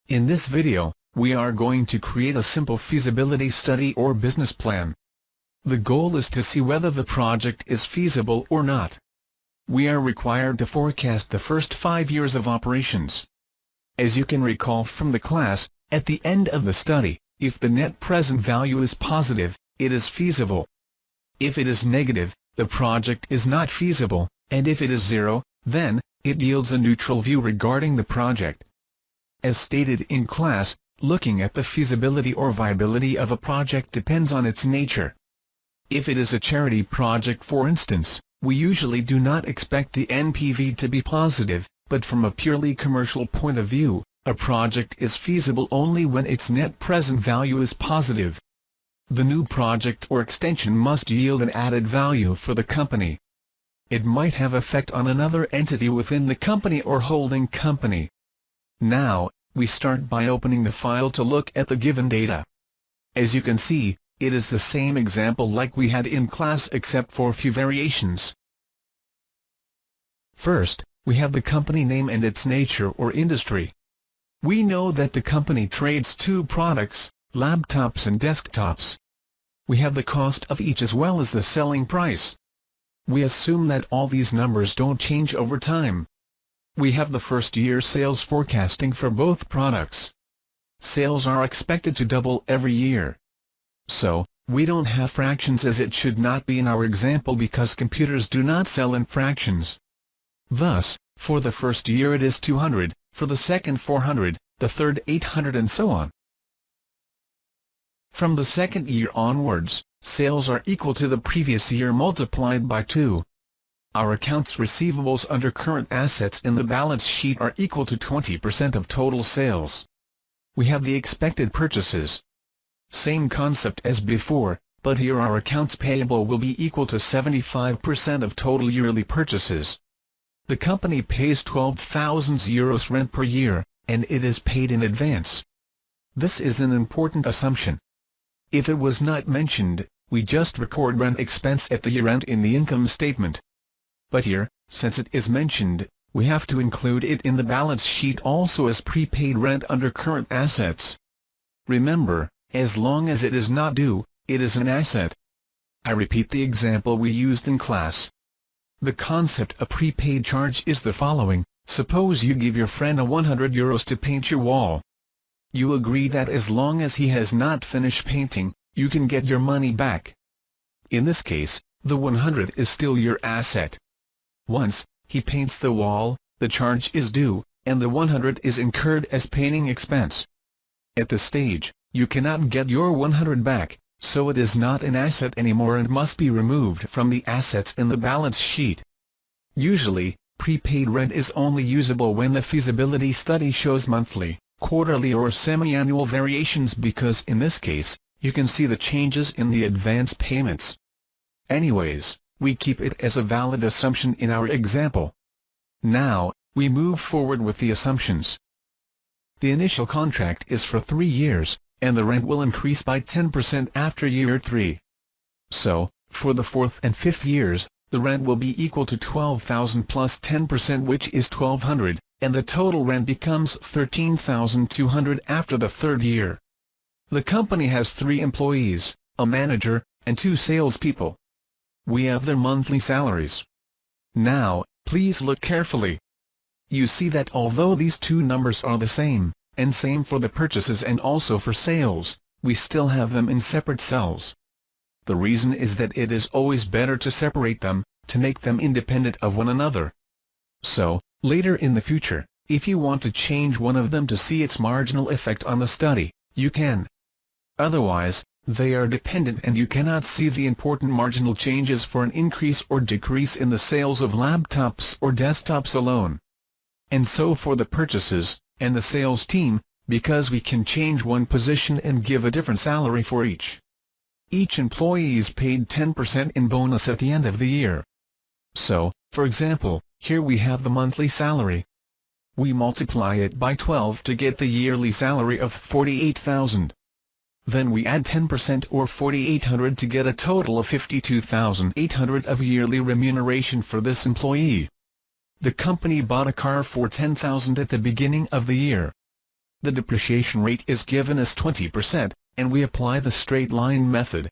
In this video, we are going to create a simple feasibility study or business plan. The goal is to see whether the project is feasible or not. We are required to forecast the first 5 years of operations. As you can recall from the class, at the end of the study, if the net present value is positive, it is feasible. If it is negative, the project is not feasible, and if it is zero, then it yields a neutral view regarding the project. As stated in class, looking at the feasibility or viability of a project depends on its nature. If it is a charity project, for instance, we usually do not expect the NPV to be positive, but from a purely commercial point of view, a project is feasible only when its net present value is positive. The new project or extension must yield an added value for the company. It might have effect on another entity within the company or holding company. Now, we start by opening the file to look at the given data. As you can see, it is the same example like we had in class except for a few variations. First, we have the company name and its nature or industry. We know that the company trades two products, laptops and desktops. We have the cost of each as well as the selling price. We assume that all these numbers don't change over time. We have the first year sales forecasting for both products. Sales are expected to double every year. So, we don't have fractions as it should not be in our example because computers do not sell in fractions. Thus, for the first year it is 200, for the second 400, the third 800 and so on. From the second year onwards, sales are equal to the previous year multiplied by 2. Our accounts receivables under current assets in the balance sheet are equal to 20% of total sales. We have the expected purchases. Same concept as before, but here our accounts payable will be equal to 75% of total yearly purchases. The company pays €12,000 rent per year, and it is paid in advance. This is an important assumption. If it was not mentioned, we just record rent expense at the year-end in the income statement. But here, since it is mentioned, we have to include it in the balance sheet also as prepaid rent under current assets. Remember, as long as it is not due, it is an asset. I repeat the example we used in class. The concept of prepaid charge is the following: suppose you give your friend €100 to paint your wall. You agree that as long as he has not finished painting, you can get your money back. In this case, the 100 is still your asset. Once he paints the wall, the charge is due, and the 100 is incurred as painting expense. At this stage, you cannot get your 100 back, so it is not an asset anymore and must be removed from the assets in the balance sheet. Usually, prepaid rent is only usable when the feasibility study shows monthly, quarterly or semi-annual variations because in this case, you can see the changes in the advance payments. Anyways, we keep it as a valid assumption in our example. Now, we move forward with the assumptions. The initial contract is for 3 years, and the rent will increase by 10% after year 3. So, for the 4th and 5th years, the rent will be equal to 12,000 plus 10% which is 1,200, and the total rent becomes 13,200 after the 3rd year. The company has 3 employees, a manager, and 2 salespeople. We have their monthly salaries. Now, please look carefully. You see that although these two numbers are the same, and same for the purchases and also for sales, we still have them in separate cells. The reason is that it is always better to separate them, to make them independent of one another. So, later in the future, if you want to change one of them to see its marginal effect on the study, you can. Otherwise, they are dependent and you cannot see the important marginal changes for an increase or decrease in the sales of laptops or desktops alone. And so for the purchases, and the sales team, because we can change one position and give a different salary for each. Each employee is paid 10% in bonus at the end of the year. So, for example, here we have the monthly salary. We multiply it by 12 to get the yearly salary of 48,000. Then we add 10% or 4,800 to get a total of 52,800 of yearly remuneration for this employee. The company bought a car for 10,000 at the beginning of the year. The depreciation rate is given as 20%, and we apply the straight line method.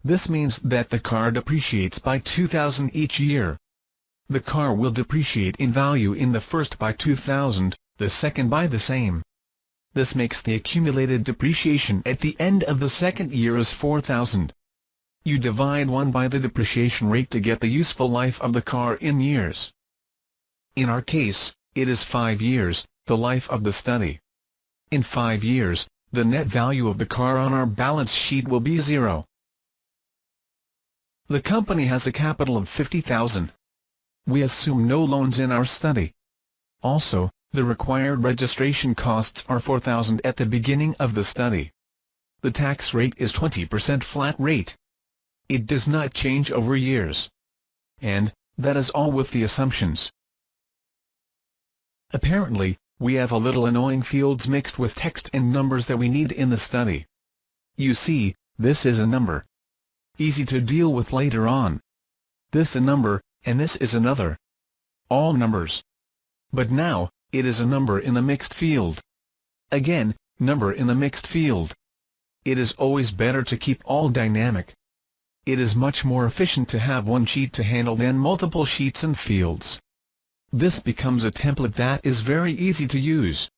This means that the car depreciates by 2,000 each year. The car will depreciate in value in the first by 2,000, the second by the same. This makes the accumulated depreciation at the end of the second year as 4,000. You divide 1 by the depreciation rate to get the useful life of the car in years. In our case, it is 5 years, the life of the study. In 5 years, the net value of the car on our balance sheet will be 0. The company has a capital of 50,000. We assume no loans in our study. Also, the required registration costs are 4,000 at the beginning of the study. The tax rate is 20% flat rate. It does not change over years. And, that is all with the assumptions. Apparently, we have a little annoying fields mixed with text and numbers that we need in the study. You see, this is a number. Easy to deal with later on. This a number, and this is another. All numbers. But now, it is a number in a mixed field. Again, number in a mixed field. It is always better to keep all dynamic. It is much more efficient to have one sheet to handle than multiple sheets and fields. This becomes a template that is very easy to use.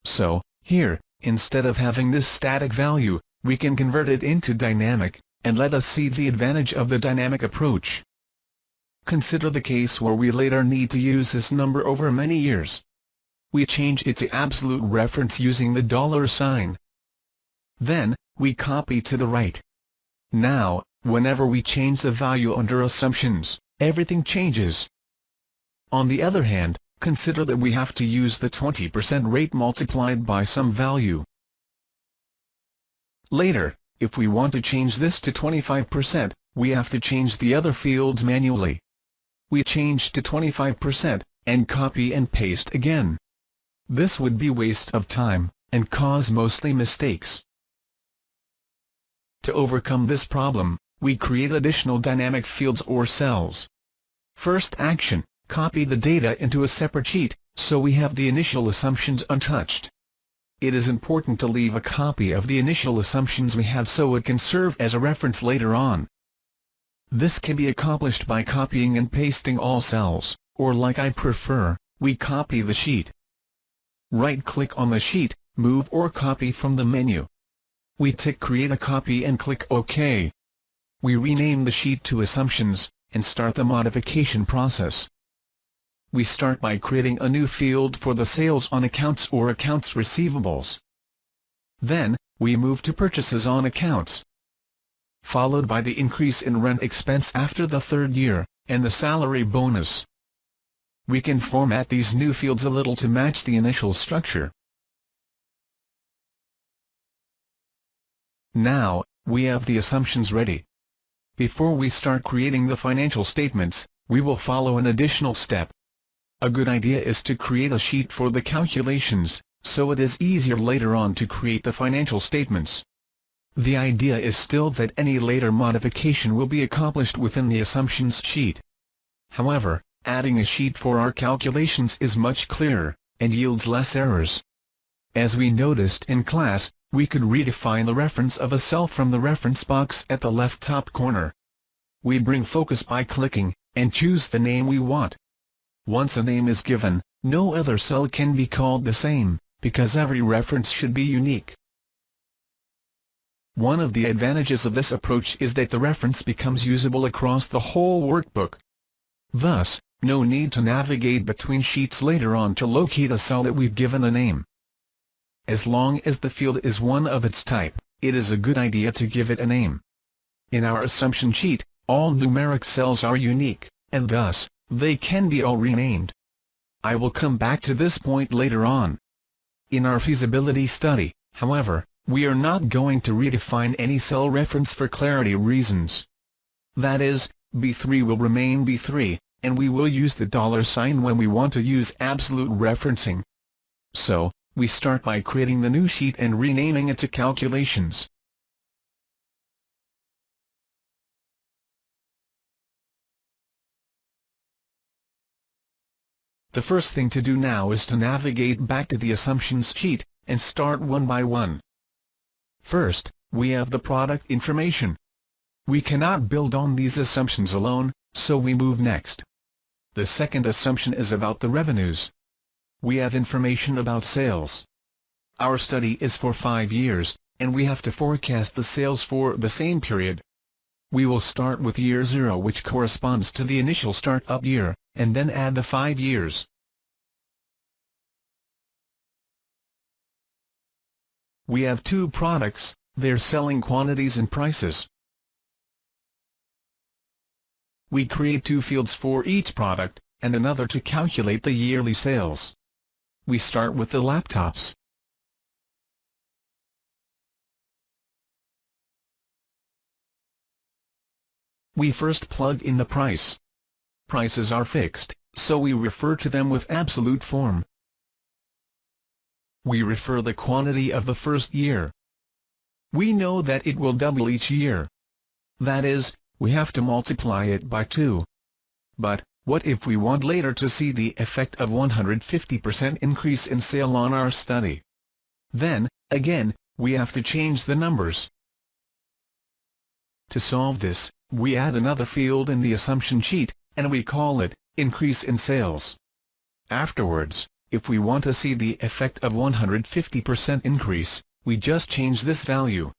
So, here, instead of having this static value, we can convert it into dynamic, and let us see the advantage of the dynamic approach. Consider the case where we later need to use this number over many years. We change it to absolute reference using the dollar sign. Then, we copy to the right. Now, whenever we change the value under assumptions, everything changes. On the other hand, consider that we have to use the 20% rate multiplied by some value. Later, if we want to change this to 25%, we have to change the other fields manually. We change to 25%, and copy and paste again. This would be waste of time, and cause mostly mistakes. To overcome this problem, we create additional dynamic fields or cells. First action, copy the data into a separate sheet, so we have the initial assumptions untouched. It is important to leave a copy of the initial assumptions we have so it can serve as a reference later on. This can be accomplished by copying and pasting all cells, or like I prefer, we copy the sheet. Right-click on the sheet, move or copy from the menu. We tick Create a copy and click OK. We rename the sheet to Assumptions, and start the modification process. We start by creating a new field for the sales on accounts or accounts receivables. Then, we move to purchases on accounts, followed by the increase in rent expense after the third year, and the salary bonus. We can format these new fields a little to match the initial structure. Now, we have the assumptions ready. Before we start creating the financial statements, we will follow an additional step. A good idea is to create a sheet for the calculations, so it is easier later on to create the financial statements. The idea is still that any later modification will be accomplished within the assumptions sheet. However, adding a sheet for our calculations is much clearer, and yields less errors. As we noticed in class, we could redefine the reference of a cell from the reference box at the left top corner. We bring focus by clicking, and choose the name we want. Once a name is given, no other cell can be called the same, because every reference should be unique. One of the advantages of this approach is that the reference becomes usable across the whole workbook. Thus, no need to navigate between sheets later on to locate a cell that we've given a name. As long as the field is one of its type, it is a good idea to give it a name. In our assumption sheet, all numeric cells are unique, and thus, they can be all renamed. I will come back to this point later on. In our feasibility study, however, we are not going to redefine any cell reference for clarity reasons. That is, B3 will remain B3, and we will use the dollar sign when we want to use absolute referencing. So, we start by creating the new sheet and renaming it to Calculations. The first thing to do now is to navigate back to the Assumptions sheet, and start one by one. First, we have the product information. We cannot build on these assumptions alone, so we move next. The second assumption is about the revenues. We have information about sales. Our study is for 5 years, and we have to forecast the sales for the same period. We will start with year 0, which corresponds to the initial start-up year, and then add the 5 years. We have 2 products, their selling quantities and prices. We create 2 fields for each product, and another to calculate the yearly sales. We start with the laptops. We first plug in the price. Prices are fixed, so we refer to them with absolute form. We refer the quantity of the first year. We know that it will double each year. That is, we have to multiply it by 2. But, what if we want later to see the effect of 150% increase in sale on our study? Then, again, we have to change the numbers. To solve this, we add another field in the assumption sheet, and we call it increase in sales. Afterwards, if we want to see the effect of 150% increase, we just change this value.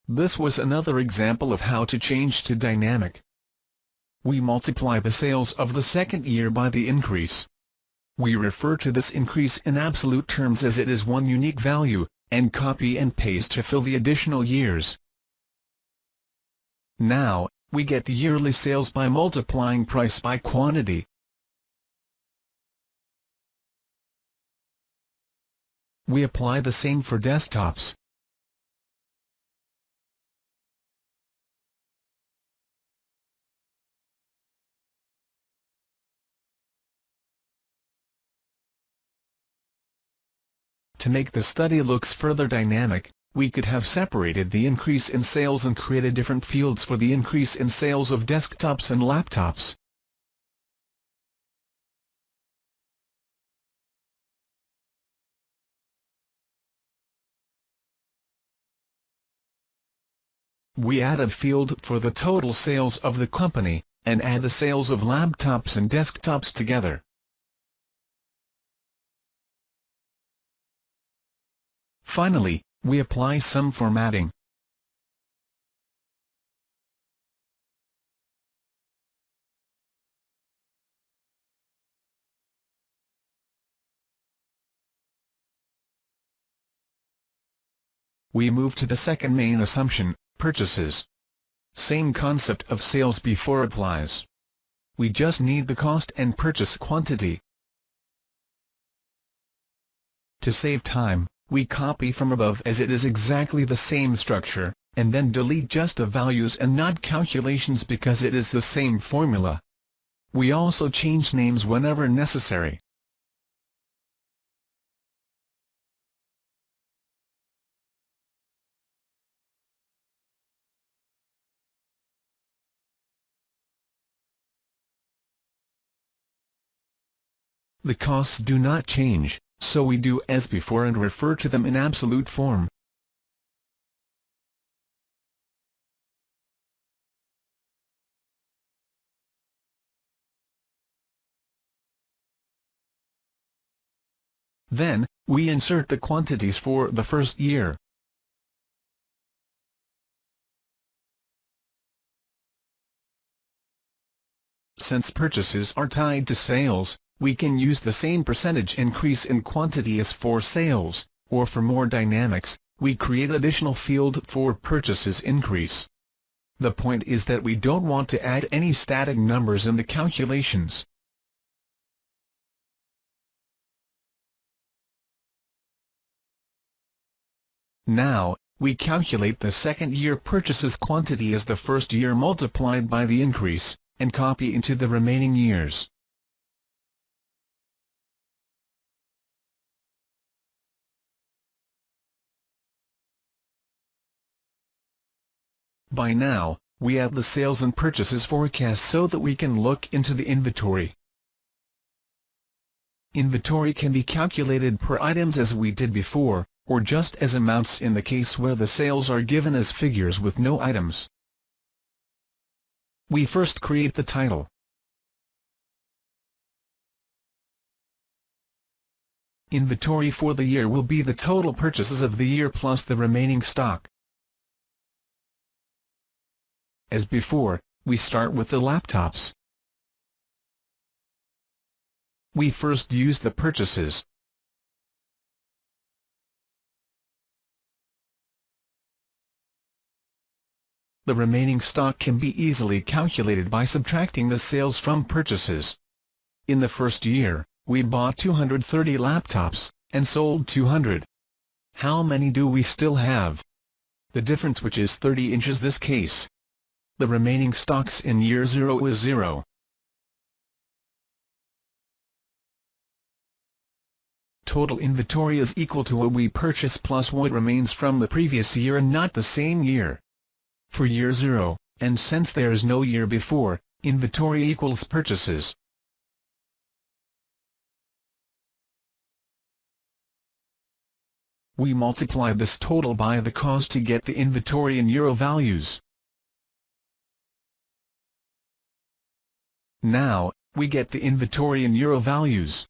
This was another example of how to change to dynamic. We multiply the sales of the second year by the increase. We refer to this increase in absolute terms as it is one unique value, and copy and paste to fill the additional years. Now, we get the yearly sales by multiplying price by quantity. We apply the same for desktops. To make the study looks further dynamic, we could have separated the increase in sales and created different fields for the increase in sales of desktops and laptops. We add a field for the total sales of the company, and add the sales of laptops and desktops together. Finally, we apply some formatting. We move to the second main assumption, purchases. Same concept of sales before applies. We just need the cost and purchase quantity. To save time, we copy from above as it is exactly the same structure, and then delete just the values and not calculations because it is the same formula. We also change names whenever necessary. The costs do not change, so we do as before and refer to them in absolute form. Then, we insert the quantities for the first year. Since purchases are tied to sales, we can use the same percentage increase in quantity as for sales, or for more dynamics, we create additional field for purchases increase. The point is that we don't want to add any static numbers in the calculations. Now, we calculate the second year purchases quantity as the first year multiplied by the increase, and copy into the remaining years. By now, we have the sales and purchases forecast so that we can look into the inventory. Inventory can be calculated per items as we did before, or just as amounts in the case where the sales are given as figures with no items. We first create the title. Inventory for the year will be the total purchases of the year plus the remaining stock. As before, we start with the laptops. We first use the purchases. The remaining stock can be easily calculated by subtracting the sales from purchases. In the first year, we bought 230 laptops, and sold 200. How many do we still have? The difference, which is 30 inches this case. The remaining stocks in year 0 is 0. Total inventory is equal to what we purchase plus what remains from the previous year and not the same year. For year 0, and since there is no year before, inventory equals purchases. We multiply this total by the cost to get the inventory in euro values. Now, we get the inventory in euro values.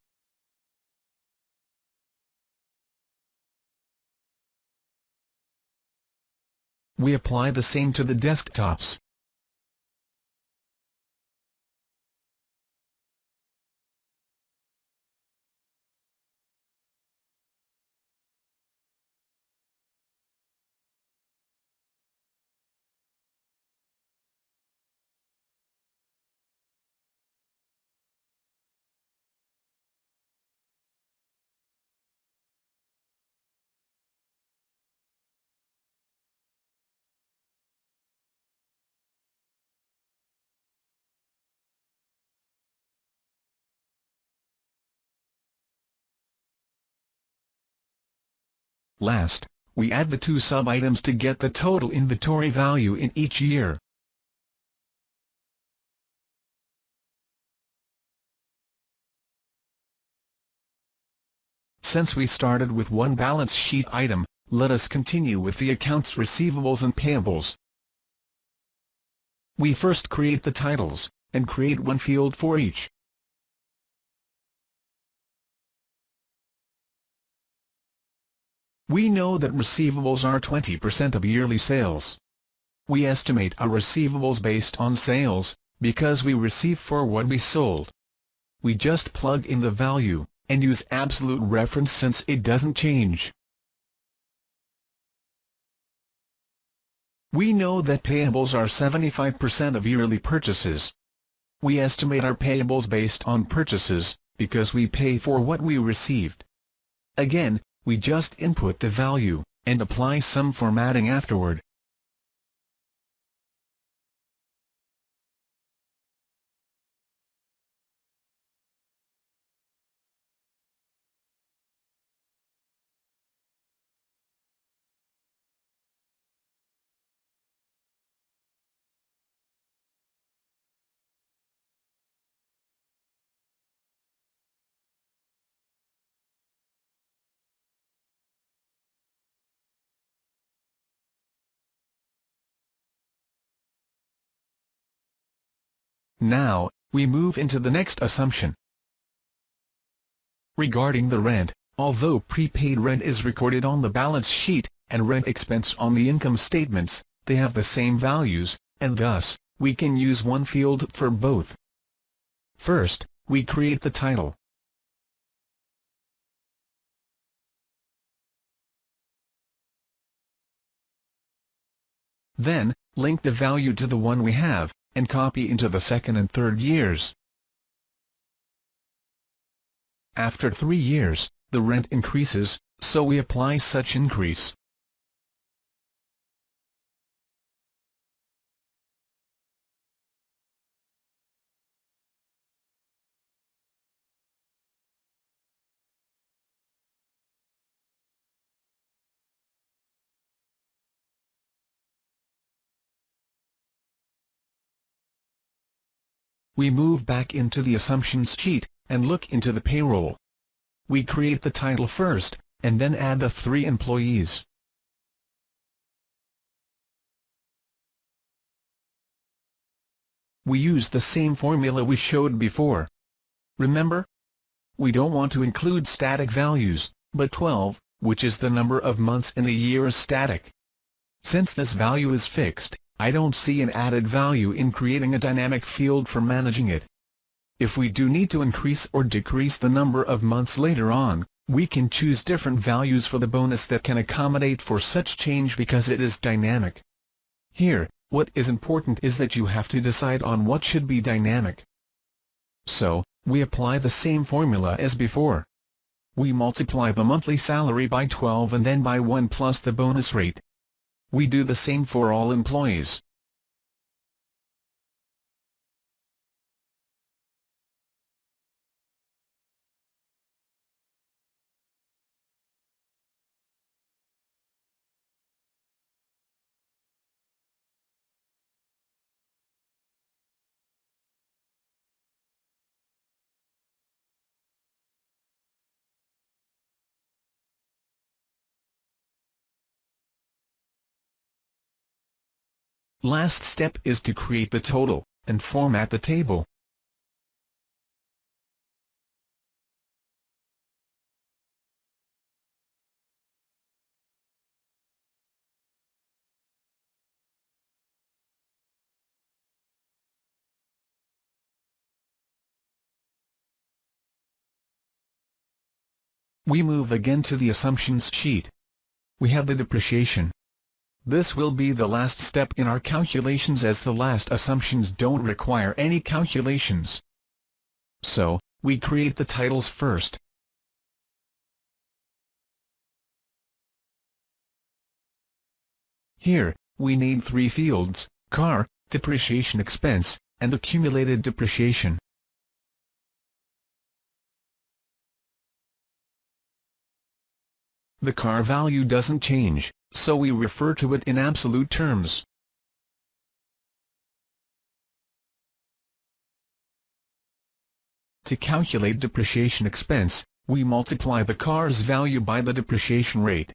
We apply the same to the desktops. Last, we add the two sub-items to get the total inventory value in each year. Since we started with one balance sheet item, let us continue with the accounts receivables and payables. We first create the titles, and create one field for each. We know that receivables are 20% of yearly sales. We estimate our receivables based on sales, because we receive for what we sold. We just plug in the value, and use absolute reference since it doesn't change. We know that payables are 75% of yearly purchases. We estimate our payables based on purchases, because we pay for what we received. Again, we just input the value, and apply some formatting afterward. Now, we move into the next assumption. Regarding the rent, although prepaid rent is recorded on the balance sheet, and rent expense on the income statements, they have the same values, and thus, we can use one field for both. First, we create the title. Then, link the value to the one we have, and copy into the second and third years. After 3 years, the rent increases, so we apply such increase. We move back into the assumptions sheet, and look into the payroll. we create the title first, and then add the 3 employees. We use the same formula we showed before. Remember? We don't want to include static values, but 12, which is the number of months in the year, is static. Since this value is fixed, I don't see an added value in creating a dynamic field for managing it. If we do need to increase or decrease the number of months later on, we can choose different values for the bonus that can accommodate for such change because it is dynamic. Here, what is important is that you have to decide on what should be dynamic. So, we apply the same formula as before. We multiply the monthly salary by 12 and then by 1 plus the bonus rate. We do the same for all employees. Last step is to create the total, and format the table. We move again to the assumptions sheet. We have the depreciation. This will be the last step in our calculations as the last assumptions don't require any calculations. So, we create the titles first. Here, we need 3 fields: car, depreciation expense, and accumulated depreciation. The car value doesn't change, so we refer to it in absolute terms. To calculate depreciation expense, we multiply the car's value by the depreciation rate.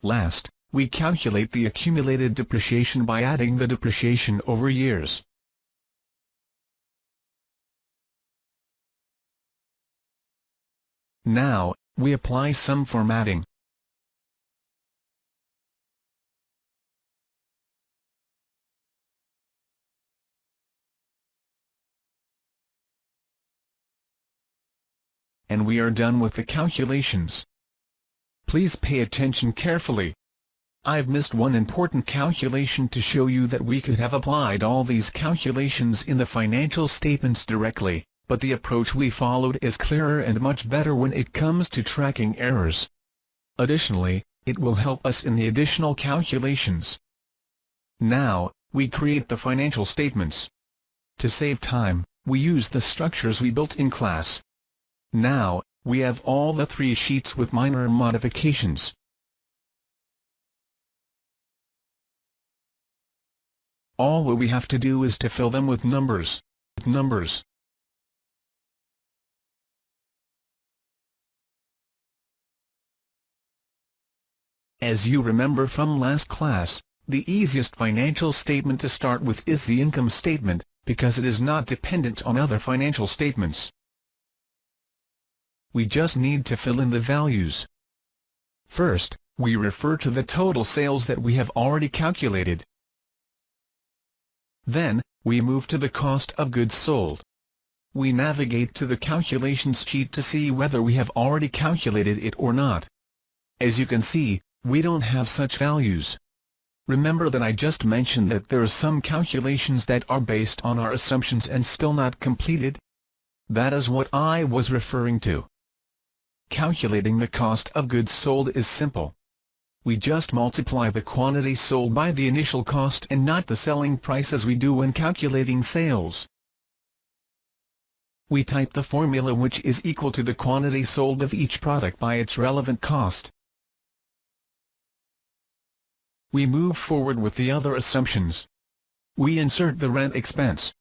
Last, we calculate the accumulated depreciation by adding the depreciation over years. Now, we apply some formatting. And we are done with the calculations. Please pay attention carefully. I've missed one important calculation to show you that we could have applied all these calculations in the financial statements directly, but the approach we followed is clearer and much better when it comes to tracking errors. Additionally, it will help us in the additional calculations. Now, we create the financial statements. To save time, we use the structures we built in class. Now, we have all the 3 sheets with minor modifications. All we have to do is to fill them with numbers. As you remember from last class, the easiest financial statement to start with is the income statement, because it is not dependent on other financial statements. We just need to fill in the values. First, we refer to the total sales that we have already calculated. Then, we move to the cost of goods sold. We navigate to the calculations sheet to see whether we have already calculated it or not. As you can see, we don't have such values. Remember that I just mentioned that there are some calculations that are based on our assumptions and still not completed? That is what I was referring to. Calculating the cost of goods sold is simple. We just multiply the quantity sold by the initial cost and not the selling price as we do when calculating sales. We type the formula which is equal to the quantity sold of each product by its relevant cost. We move forward with the other assumptions. We insert the rent expense.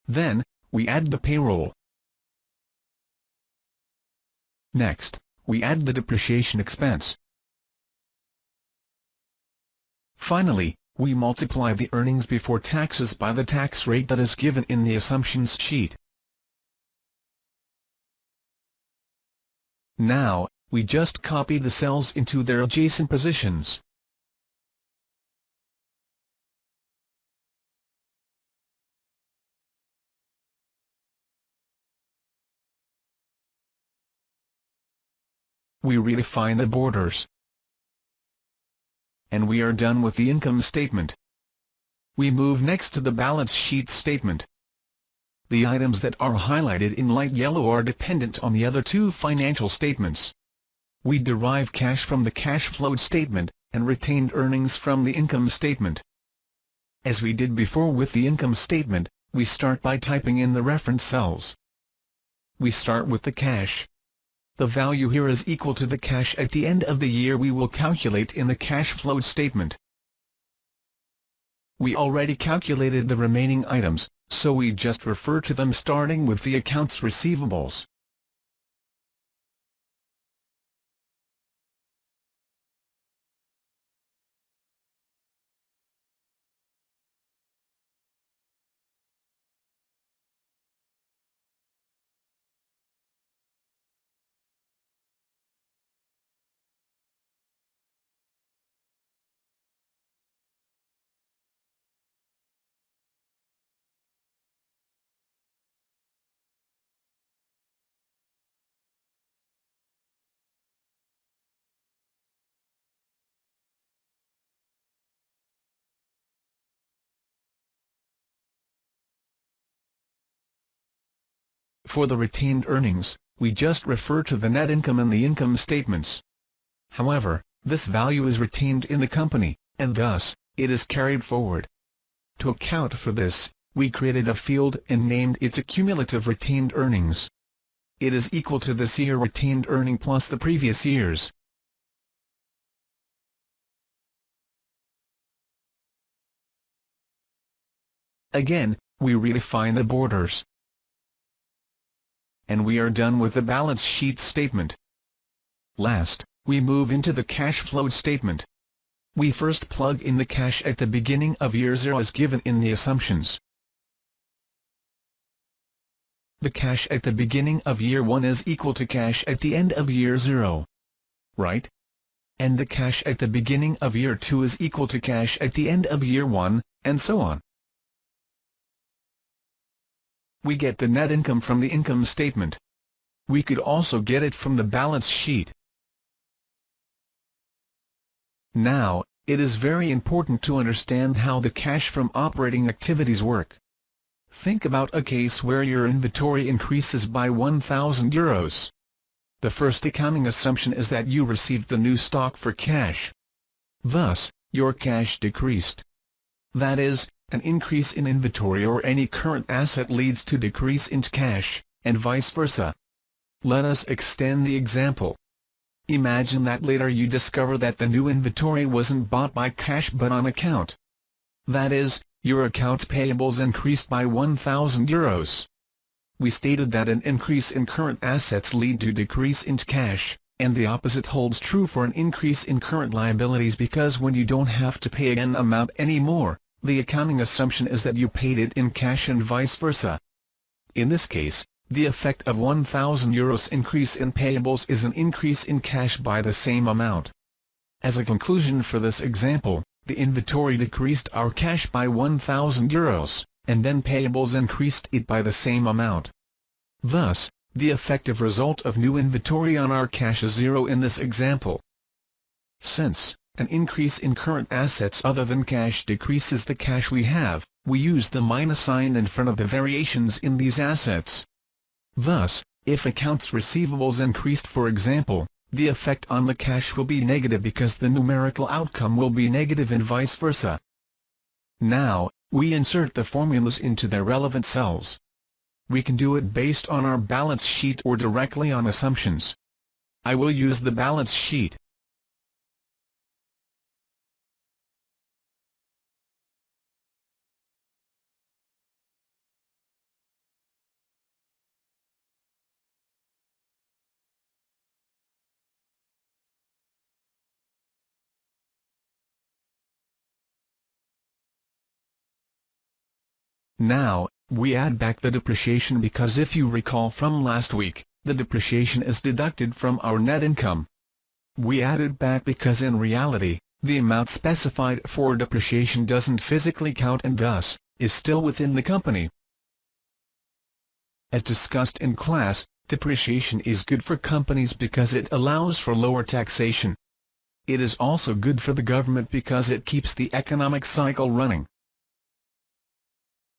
Then, we add the payroll. Next, we add the depreciation expense. Finally, we multiply the earnings before taxes by the tax rate that is given in the assumptions sheet. Now, we just copy the cells into their adjacent positions. We redefine the borders. And we are done with the income statement. We move next to the balance sheet statement. The items that are highlighted in light yellow are dependent on the other two financial statements. We derive cash from the cash flow statement, and retained earnings from the income statement. As we did before with the income statement, we start by typing in the reference cells. We start with the cash. The value here is equal to the cash at the end of the year we will calculate in the cash flow statement. We already calculated the remaining items, so we just refer to them starting with the accounts receivables. For the retained earnings, we just refer to the net income in the income statements. However, this value is retained in the company, and thus, it is carried forward. To account for this, we created a field and named it cumulative retained earnings. It is equal to this year retained earning plus the previous year's. Again, we redefine the borders. And we are done with the balance sheet statement. Last, we move into the cash flow statement. We first plug in the cash at the beginning of year 0 as given in the assumptions. The cash at the beginning of year 1 is equal to cash at the end of year 0. Right? And the cash at the beginning of year 2 is equal to cash at the end of year 1, and so on. We get the net income from the income statement. We could also get it from the balance sheet. Now, it is very important to understand how the cash from operating activities work. Think about a case where your inventory increases by €1,000. The first accounting assumption is that you received the new stock for cash. Thus, your cash decreased. That is, an increase in inventory or any current asset leads to decrease in cash, and vice versa. Let us extend the example. Imagine that later you discover that the new inventory wasn't bought by cash but on account. That is, your accounts payables increased by €1,000. We stated that an increase in current assets lead to decrease in cash, and the opposite holds true for an increase in current liabilities because when you don't have to pay an amount anymore, the accounting assumption is that you paid it in cash and vice versa. In this case, the effect of €1,000 increase in payables is an increase in cash by the same amount. As a conclusion for this example, the inventory decreased our cash by €1,000, and then payables increased it by the same amount. Thus, the effective result of new inventory on our cash is 0 in this example. Since an increase in current assets other than cash decreases the cash we have, we use the minus sign in front of the variations in these assets. Thus, if accounts receivables increased for example, the effect on the cash will be negative because the numerical outcome will be negative and vice versa. Now, we insert the formulas into their relevant cells. We can do it based on our balance sheet or directly on assumptions. I will use the balance sheet. Now, we add back the depreciation because if you recall from last week, the depreciation is deducted from our net income. We add it back because in reality, the amount specified for depreciation doesn't physically count and thus, is still within the company. As discussed in class, depreciation is good for companies because it allows for lower taxation. It is also good for the government because it keeps the economic cycle running.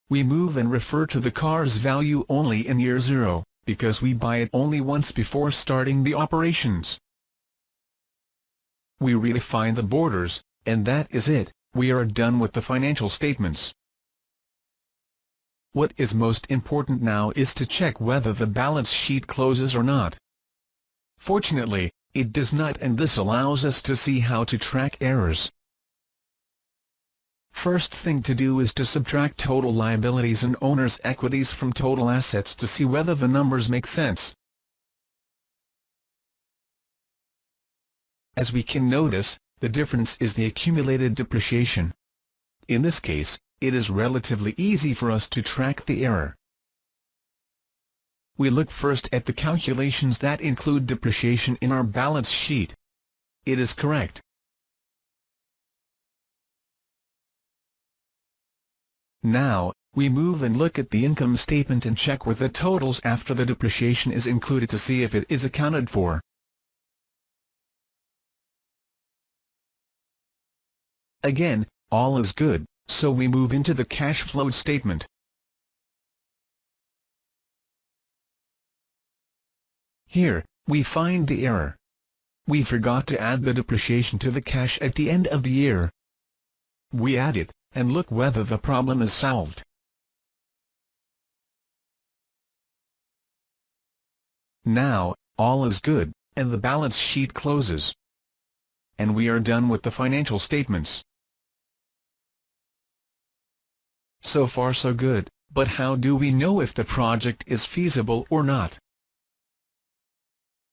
We move and refer to the car's value only in year 0, because we buy it only once before starting the operations. We redefine the borders, and that is it, we are done with the financial statements. What is most important now is to check whether the balance sheet closes or not. Fortunately, it does not, and this allows us to see how to track errors. First thing to do is to subtract total liabilities and owner's equities from total assets to see whether the numbers make sense. As we can notice, the difference is the accumulated depreciation. In this case, it is relatively easy for us to track the error. We look first at the calculations that include depreciation in our balance sheet. It is correct. Now, we move and look at the income statement and check with the totals after the depreciation is included to see if it is accounted for. Again, all is good, so we move into the cash flow statement. Here, we find the error. We forgot to add the depreciation to the cash at the end of the year. We add it, and look whether the problem is solved. Now, all is good, and the balance sheet closes. And we are done with the financial statements. So far so good, but how do we know if the project is feasible or not?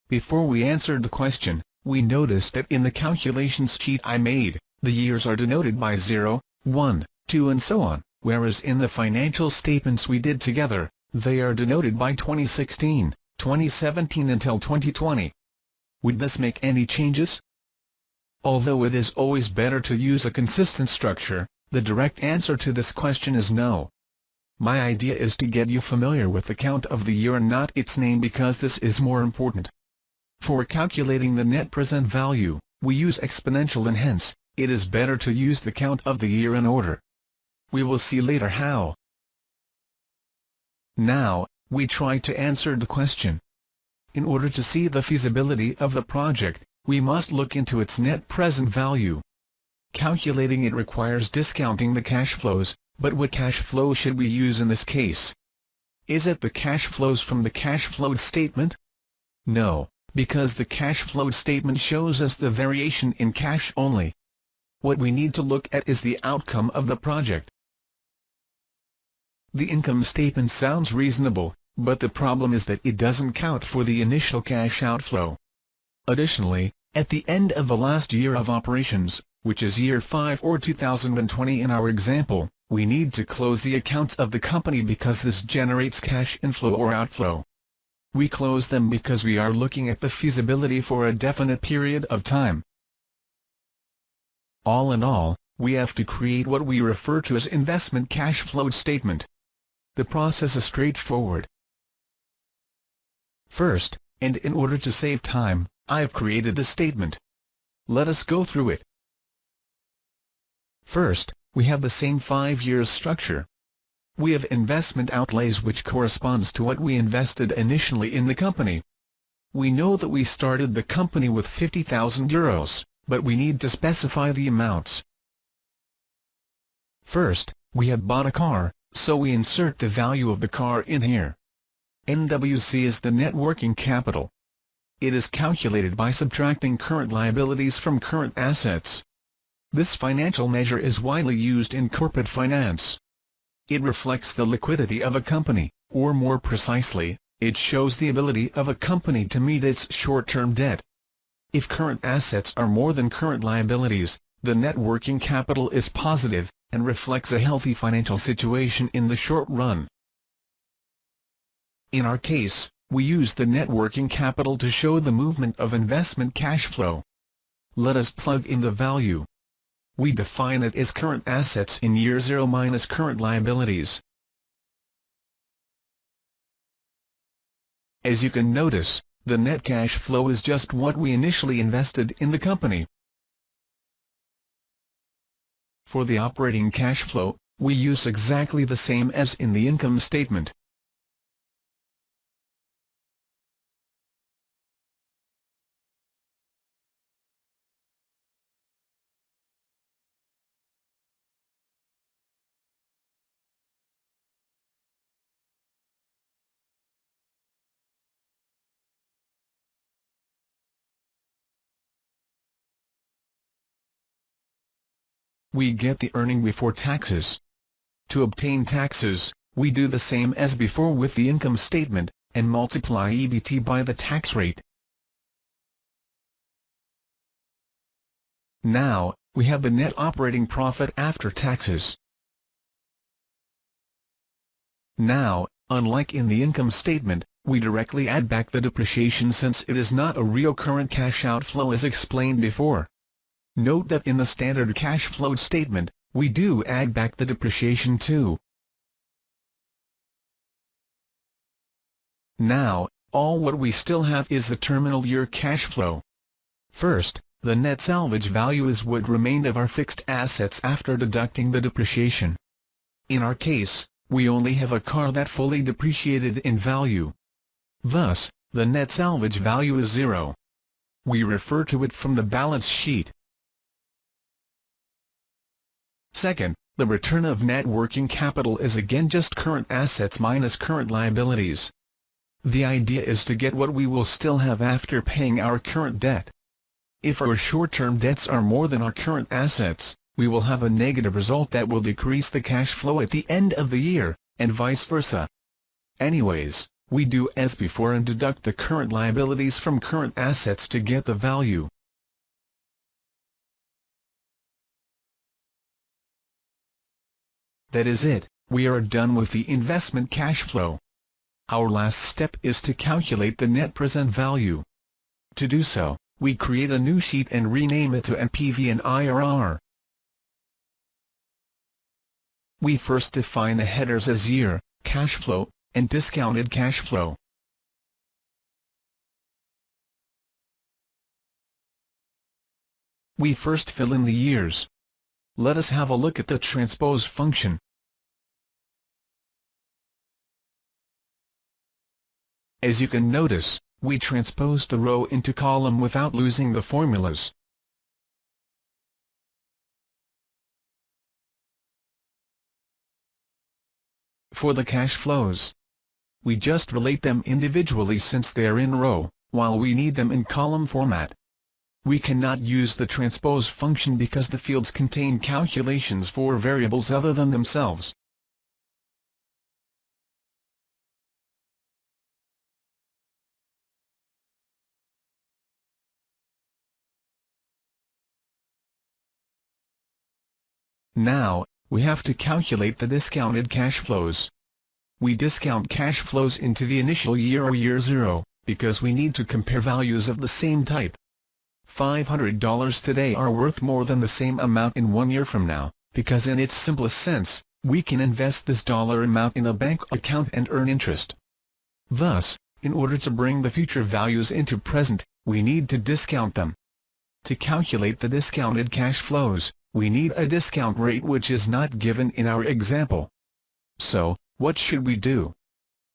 Before we answered the question, we noticed that in the calculations sheet I made, the years are denoted by 0, 1, 2 and so on, whereas in the financial statements we did together, they are denoted by 2016, 2017 until 2020. Would this make any changes? Although it is always better to use a consistent structure, the direct answer to this question is no. My idea is to get you familiar with the count of the year and not its name because this is more important. For calculating the net present value, we use exponential and hence, it is better to use the count of the year in order. We will see later how. Now, we try to answer the question. In order to see the feasibility of the project, we must look into its net present value. Calculating it requires discounting the cash flows, but what cash flow should we use in this case? Is it the cash flows from the cash flow statement? No, because the cash flow statement shows us the variation in cash only. What we need to look at is the outcome of the project. The income statement sounds reasonable, but the problem is that it doesn't count for the initial cash outflow. Additionally, at the end of the last year of operations, which is year 5 or 2020 in our example, we need to close the accounts of the company because this generates cash inflow or outflow. We close them because we are looking at the feasibility for a definite period of time. All in all, we have to create what we refer to as investment cash flow statement. The process is straightforward. First, and in order to save time, I have created the statement. Let us go through it. First, we have the same 5 years structure. We have investment outlays which corresponds to what we invested initially in the company. We know that we started the company with €50,000, but we need to specify the amounts. First, we have bought a car, so we insert the value of the car in here. NWC is the net working capital. It is calculated by subtracting current liabilities from current assets. This financial measure is widely used in corporate finance. It reflects the liquidity of a company, or more precisely, it shows the ability of a company to meet its short-term debt. If current assets are more than current liabilities, the net working capital is positive, and reflects a healthy financial situation in the short run. In our case, we use the net working capital to show the movement of investment cash flow. Let us plug in the value. We define it as current assets in year 0 minus current liabilities. As you can notice, the net cash flow is just what we initially invested in the company. For the operating cash flow, we use exactly the same as in the income statement. We get the earning before taxes. To obtain taxes, we do the same as before with the income statement, and multiply EBT by the tax rate. Now, we have the net operating profit after taxes. Now, unlike in the income statement, we directly add back the depreciation since it is not a real current cash outflow as explained before. Note that in the standard cash flow statement, we do add back the depreciation too. Now, all what we still have is the terminal year cash flow. First, the net salvage value is what remained of our fixed assets after deducting the depreciation. In our case, we only have a car that fully depreciated in value. Thus, the net salvage value is 0. We refer to it from the balance sheet. Second, the return of net working capital is again just current assets minus current liabilities. The idea is to get what we will still have after paying our current debt. If our short-term debts are more than our current assets, we will have a negative result that will decrease the cash flow at the end of the year, and vice versa. Anyways, we do as before and deduct the current liabilities from current assets to get the value. That is it, we are done with the investment cash flow. Our last step is to calculate the net present value. To do so, we create a new sheet and rename it to NPV and IRR. We first define the headers as year, cash flow, and discounted cash flow. We first fill in the years. Let us have a look at the transpose function. As you can notice, we transposed the row into column without losing the formulas. For the cash flows, we just relate them individually since they are in row, while we need them in column format. We cannot use the transpose function because the fields contain calculations for variables other than themselves. Now, we have to calculate the discounted cash flows. We discount cash flows into the initial year or year 0, because we need to compare values of the same type. $500 today are worth more than the same amount in 1 year from now, because in its simplest sense, we can invest this dollar amount in a bank account and earn interest. Thus, in order to bring the future values into present, we need to discount them. To calculate the discounted cash flows, we need a discount rate which is not given in our example. So, what should we do?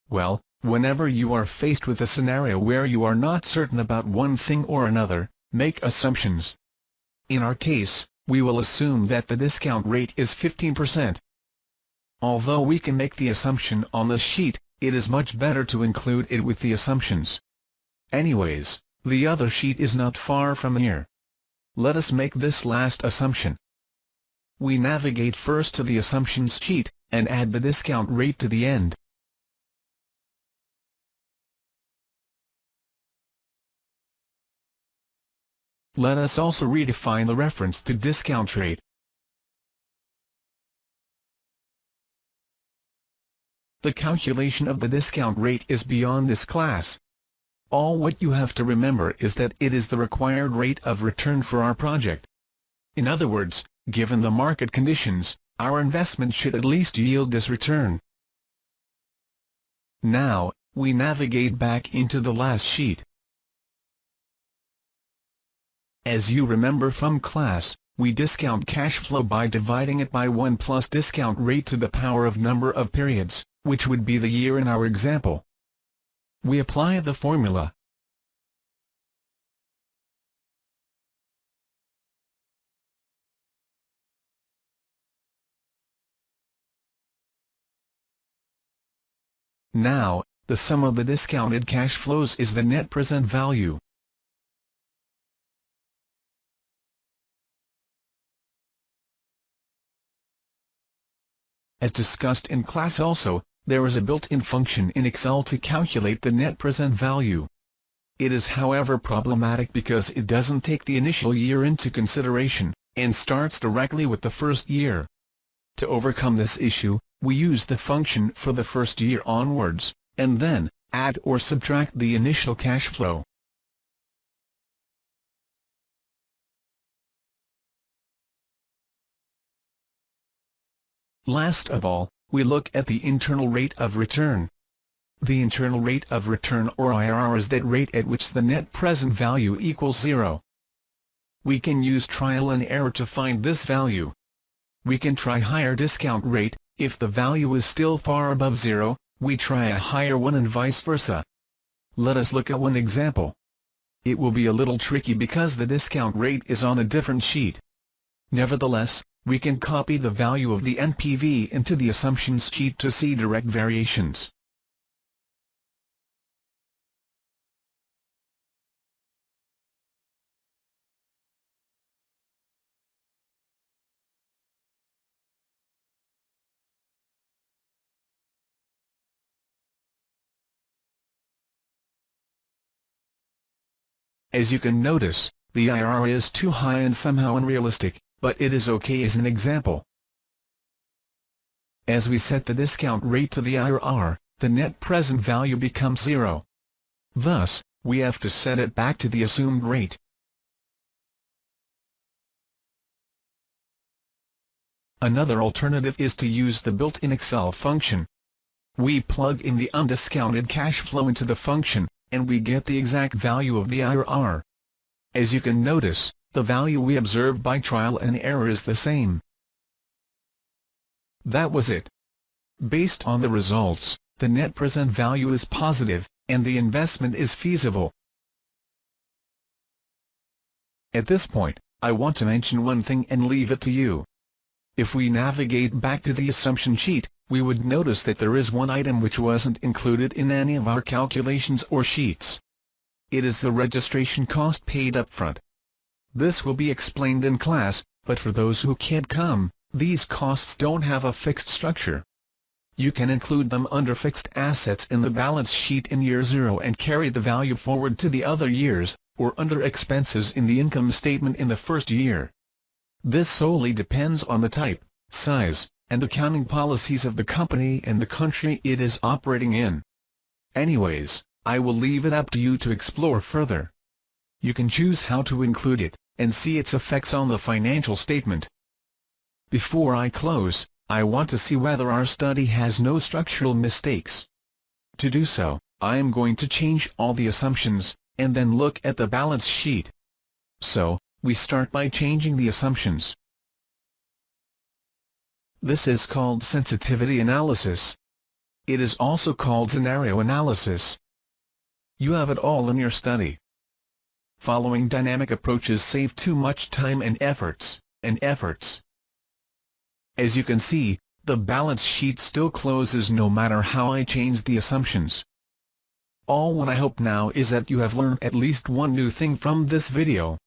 Well, whenever you are faced with a scenario where you are not certain about one thing or another, make assumptions. In our case, we will assume that the discount rate is 15%. Although we can make the assumption on the sheet, it is much better to include it with the assumptions. Anyways, the other sheet is not far from here. Let us make this last assumption. We navigate first to the assumptions sheet, and add the discount rate to the end. Let us also redefine the reference to discount rate. The calculation of the discount rate is beyond this class. All what you have to remember is that it is the required rate of return for our project. In other words, given the market conditions, our investment should at least yield this return. Now, we navigate back into the last sheet. As you remember from class, we discount cash flow by dividing it by 1 plus discount rate to the power of number of periods, which would be the year in our example. We apply the formula. Now, the sum of the discounted cash flows is the net present value. As discussed in class also, there is a built-in function in Excel to calculate the net present value. It is however problematic because it doesn't take the initial year into consideration, and starts directly with the first year. To overcome this issue, we use the function for the first year onwards, and then, add or subtract the initial cash flow. Last of all, we look at the internal rate of return. The internal rate of return or IRR is that rate at which the net present value equals 0. We can use trial and error to find this value. We can try higher discount rate. If the value is still far above 0, we try a higher one and vice versa. Let us look at one example. It will be a little tricky because the discount rate is on a different sheet. Nevertheless, we can copy the value of the NPV into the assumptions sheet to see direct variations. As you can notice, the IRR is too high and somehow unrealistic, but it is okay as an example. As we set the discount rate to the IRR, the net present value becomes 0. Thus, we have to set it back to the assumed rate. Another alternative is to use the built-in Excel function. We plug in the undiscounted cash flow into the function, and we get the exact value of the IRR. As you can notice, the value we observed by trial and error is the same. That was it. Based on the results, the net present value is positive, and the investment is feasible. At this point, I want to mention one thing and leave it to you. If we navigate back to the assumption sheet, we would notice that there is one item which wasn't included in any of our calculations or sheets. It is the registration cost paid up front. This will be explained in class, but for those who can't come, these costs don't have a fixed structure. You can include them under fixed assets in the balance sheet in year 0 and carry the value forward to the other years, or under expenses in the income statement in the first year. This solely depends on the type, size, and accounting policies of the company and the country it is operating in. Anyways, I will leave it up to you to explore further. You can choose how to include it, and see its effects on the financial statement. Before I close, I want to see whether our study has no structural mistakes. To do so, I am going to change all the assumptions, and then look at the balance sheet. So, we start by changing the assumptions. This is called sensitivity analysis. It is also called scenario analysis. You have it all in your study. Following dynamic approaches save too much time and efforts. As you can see, the balance sheet still closes no matter how I change the assumptions. All what I hope now is that you have learned at least one new thing from this video.